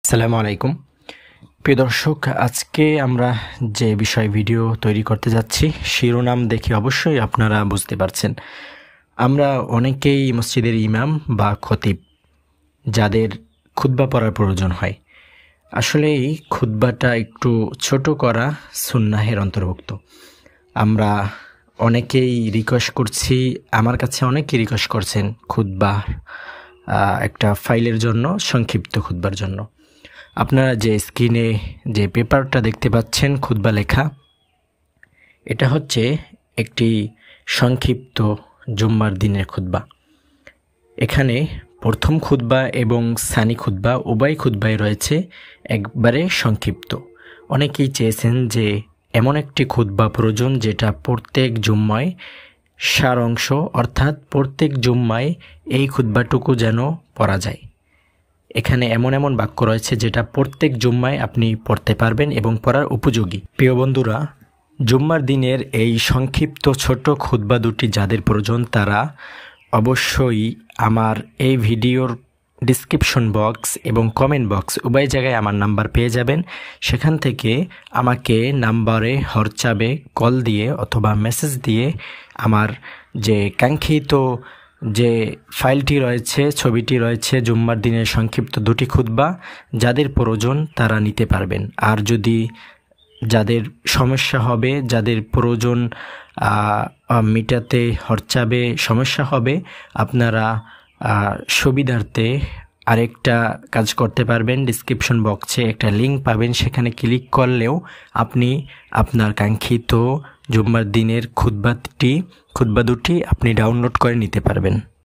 আসসালামু আলাইকুম প্রিয় দর্শক, আজকে আমরা যে বিষয় ভিডিও তৈরি করতে যাচ্ছি শিরোনাম দেখে অবশ্যই আপনারা বুঝতে পারছেন। আমরা অনেকেই মসজিদের ইমাম বা খতিব যাদের খুতবা পড়ার প্রয়োজন হয়। আসলে এই খুতবাটা একটু ছোট করা সুন্নাহের অন্তর্ভুক্ত। আমরা অনেকেই রিকোয়েস্ট করছি, আমার কাছে অনেকেই রিকোয়েস্ট করছেন খুতবা একটা ফাইলের জন্য, সংক্ষিপ্ত খুতবার জন্য। আপনারা যে স্ক্রিনে যে পেপারটা দেখতে পাচ্ছেন খুতবা লেখা, এটা হচ্ছে একটি সংক্ষিপ্ত জুম্মার দিনের খুতবা। এখানে প্রথম খুতবা এবং সানি খুতবা উভয় খুতবাই রয়েছে একবারে সংক্ষিপ্ত। অনেকেই চেয়েছেন যে এমন একটি খুতবা প্রয়োজন যেটা প্রত্যেক জুম্মায় সার অংশ, অর্থাৎ প্রত্যেক জুম্মায় এই খুতবাটুকু যেন পড়া যায়। এখানে এমন এমন বাক্য রয়েছে যেটা প্রত্যেক জুম্মায় আপনি পড়তে পারবেন এবং পড়ার উপযোগী। প্রিয় বন্ধুরা, জুম্মার দিনের এই সংক্ষিপ্ত ছোট খুতবা দুটি যাদের প্রয়োজন তারা অবশ্যই আমার এই ভিডিওর ডিসক্রিপশন বক্স এবং কমেন্ট বক্স উভয় জায়গায় আমার নাম্বার পেয়ে যাবেন। সেখান থেকে আমাকে নাম্বারে হোয়াটসঅ্যাপে কল দিয়ে অথবা মেসেজ দিয়ে আমার যে কাঙ্ক্ষিত যে ফাইলটি রয়েছে, ছবিটি রয়েছে জুম্মার দিনের সংক্ষিপ্ত দুটি খুতবা যাদের প্রয়োজন তারা নিতে পারবেন। আর যদি যাদের সমস্যা হবে, যাদের প্রয়োজন মিটাতে হোয়াটসঅ্যাপে সমস্যা হবে, আপনারা সুবিধার্থে আরেকটা কাজ করতে পারবেন। ডিসক্রিপশন বক্সে একটা লিঙ্ক পাবেন, সেখানে ক্লিক করলেও আপনি আপনার কাঙ্ক্ষিত জুম্মার দিনের খুতবা দুটি আপনি ডাউনলোড করে নিতে পারবেন।